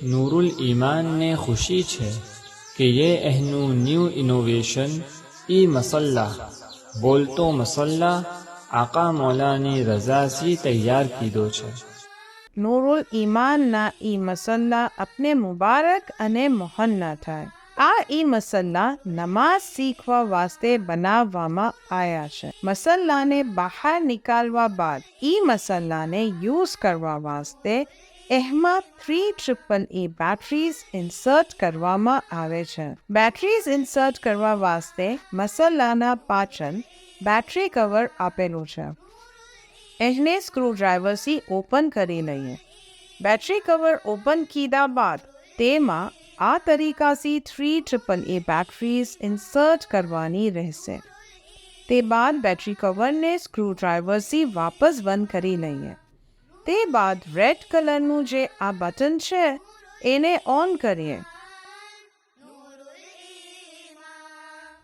નૂરુલ ઈમાનને ખુશી છે કે યે એહનું ન્યૂ ઇનોવેશન ઈ મસલ્લા બોલતો મસલ્લા આકા મૌલાની રઝાથી તૈયાર કીધો છે. નૂરુલ ઈમાનના ઈ મસલ્લા અપને મુબારક અને મોહન્ના થાય. આ ઈ મસલ્લા નમાઝ શીખવા વાસ્તે બનાવવામાં આવ્યા છે. મસલ્લાને બહાર નીકાળવા બાદ ઈ મસલ્લાને યુઝ કરવા વાસ્તે એમાં 3EEE બેટરીઝ ઇન્સર્ટ કરવામાં આવે છે. બેટરીઝ ઇન્સર્ટ કરવા વાસ્તે મસલ્લાના પાછળ બેટરી કવર આપેલું છે. એને સ્ક્રૂડ્રાઈવરથી ઓપન કરી લઈએ. બેટરી કવર ઓપન કીધા બાદ તેમાં આ તરીકાથી 3EEE બેટરીઝ ઇન્સર્ટ કરવાની રહેશે. તે બાદ બેટરી કવરને સ્ક્રૂડ્રાઈવરથી વાપસ બંધ કરી લઈએ. તે બાદ રેડ કલરનું જે આ બટન છે એને ઓન કરીએ.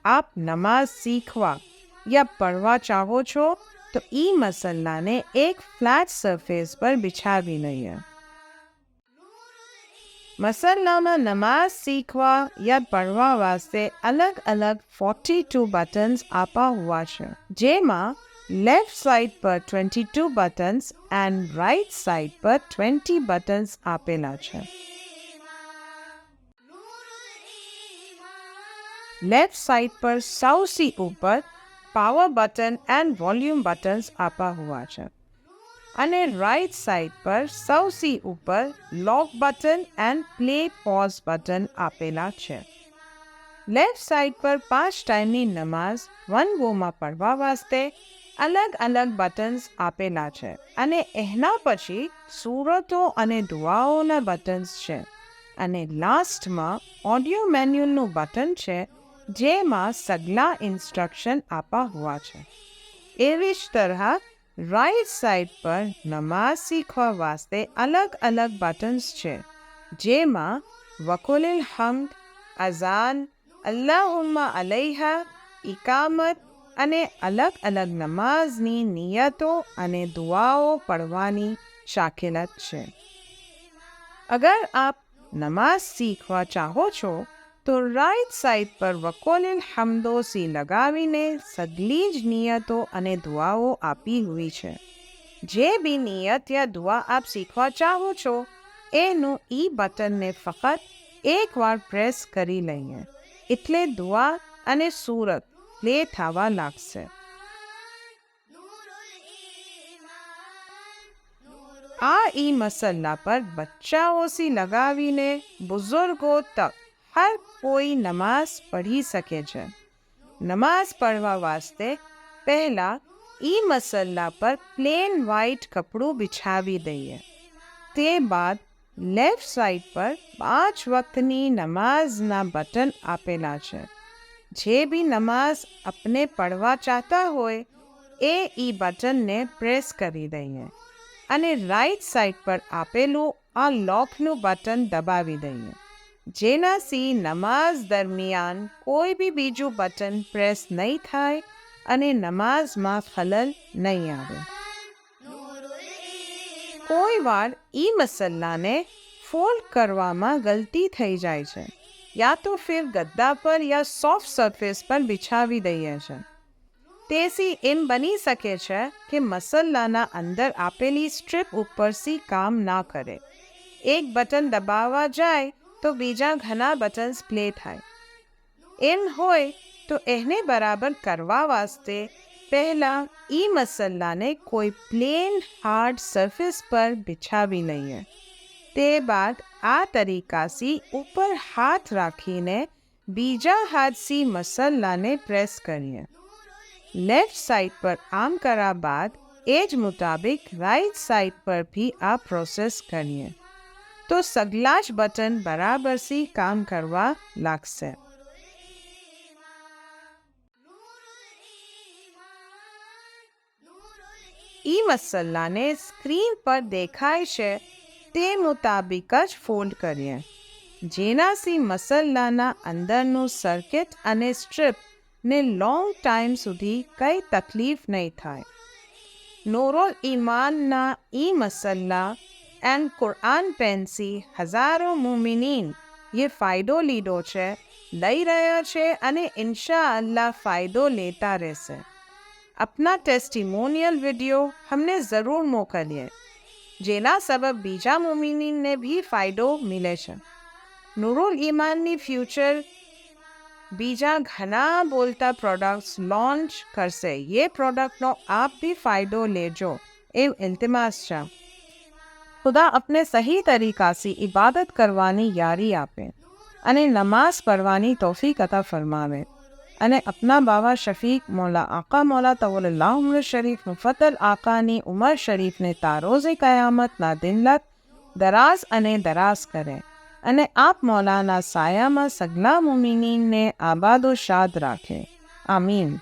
આપ નમાઝ શીખવા યા પढ़વા ચાહો છો તો ઈ મસલ્લાને એક ફ્લેટ સરફેસ પર બિછાવી લઈએ. મસલ્લામાં નમાઝ શીખવા યા પढ़વા વાસ્તે અલગ અલગ 42 બટન્સ આપા હુआ છે, જેમાં લેફ્ટ સાઈડ પર 22 બટન્સ એન્ડ રાઈટ સાઈડ પર 20 બટન્સ આપેલા છે. લેફ્ટ સાઈડ પર સૌથી ઉપર power button and volume buttons આપા હુआ છે અને રાઈટ સાઈડ પર સૌથી ઉપર lock button and play pause button આપેલા છે. લેફ્ટ સાઈડ પર 5 ટાઈમની નમાઝ વન ગોમાં પढ़વા વાસ્તે અલગ અલગ બટન્સ આપેલા છે અને એના પછી સૂરતો અને દુઆઓના બટન્સ છે અને લાસ્ટમાં ઓડિયો મેન્યુઅલનું બટન છે જેમાં સગલા ઇન્સ્ટ્રક્શન આપા હુआ છે. એવી જ તરહ રાઈટ સાઈડ પર નમાઝ શીખવા વાસ્તે અલગ અલગ બટન્સ છે, જેમાં વકુલિલ હમ્દ, અઝાન, અલ્લાહુમ્મા અલૈહા, ઇકામત અને અલગ અલગ નમાઝની નિયતો અને દુઆઓ પढ़વાની શાખિલત છે. અગર આપ નમાઝ શીખવા ચાહો છો તો રાઈટ સાઈડ પર વકુલિલ હમ્દોથી લગાવીને સગલી જ નિયતો અને દુઆઓ આપી હુઈ છે. જે બી નિયત યા દુઆ આપ શીખવા ચાહો છો એનું ઈ બટનને ફક્ત એકવાર પ્રેસ કરી લઈએ એટલે દુઆ અને સૂરત પ્લે થવા લાગશે. આ ઈ મસલ્લા પર બચ્ચાઓથી લગાવીને બુઝુર્ગો તક હર કોઈ નમાઝ પढ़ી શકે છે. નમાઝ પढ़વા વાસ્તે પહેલા ઈ મસલ્લા પર પ્લેન વ્હાઇટ કપડું બિછાવી દઈએ. તે બાદ લેફ્ટ સાઈડ પર 5 વક્તની નમાઝના બટન આપેલા છે. જે બી નમાઝ આપને પढ़વા ચાહતા હોય એ ઈ બટનને પ્રેસ કરી દઈએ અને રાઈટ સાઈડ પર આપેલું આ લોકનું બટન દબાવી દઈએ, જેનાથી નમાઝ દરમિયાન કોઈ બી બીજું બટન પ્રેસ નહીં થાય અને નમાઝમાં ખલલ નહીં આવે. કોઈ વાર ઈ મસલ્લાને ફોલ્ડ કરવામાં ગલતી થઈ જાય છે, યા તો ફિર ગદ્દા પર યા સોફ્ટ સરફેસ પર બિછાવી દઈએ છે. તેથી એમ બની શકે છે કે મસલ્લાના અંદર આપેલી સ્ટ્રીપ ઉપરથી કામ ના કરે. એક બટન દબાવવા જાય તો બીજા ઘણા બટન્સ પ્લે થાય. એમ હોય તો એને બરાબર કરવા વાસ્તે પહેલાં ઈ મસલ્લાને કોઈ પ્લેન હાર્ડ સરફેસ પર બિછાવી લઈએ. તે બાદ આ તરીકાથી ઉપર હાથ રાખીને બીજા હાથથી મસલ્લાને પ્રેસ કરીએ. લેફ્ટ સાઈડ પર આમ કર્યા બાદ એ જ મુતાબિક રાઈટ સાઈડ પર भी આ પ્રોસેસ કરીએ તો સગલા જ બટન બરાબરથી કામ કરવા લાગશે. ઈ મસલ્લાને સ્ક્રીન પર દેખાય છે તે મુતાબિક જ ફોલ્ડ કરીએ, જેનાથી મસલ્લાના અંદરનું સર્કિટ અને સ્ટ્રીપને લોંગ ટાઈમ સુધી કંઈ તકલીફ નહીં થાય. નૂરુલ ઈમાનના ઈ મસલ્લા એન્ડ કુરાન પેનથી હજારો મુમિનીન ये फ़ायदो લીધો છે, લઈ રહ્યા છે અને ઇન્શાઅલ્લાહ फ़ायदो લેતા રહેશે. अपना टेस्टिमोनियल वीडियो हमने ज़रूर मोकलिए, જેના સબબ બીજા મુમિનીનને બી ફાયદો મિલે છે. નૂરુલ ઈમાનની ફ્યુચર બીજા ઘણા બોલતા પ્રોડક્ટ્સ લોન્ચ કરશે. ये પ્રોડક્ટનો આપ भी फ़ायदो લેજો એ ઇલ્તિમાસ છે. खुदा अपने सही तरीक़ा से इबादत करवानी यारी आपे अने नमाज पढ़वानी तौफीक अता फरमावे अने अपना बाबा शफीक मौला आका मौला तवल्लाहु उम्र शरीफ मुफद्दल आकानी उमर शरीफ ने तारोज़े क़यामत ना दिल्लत दराज अने दराज करे अने आप मौलाना साया में सगला मुमिनीन ने आबाद व शाद राखे. आमीन.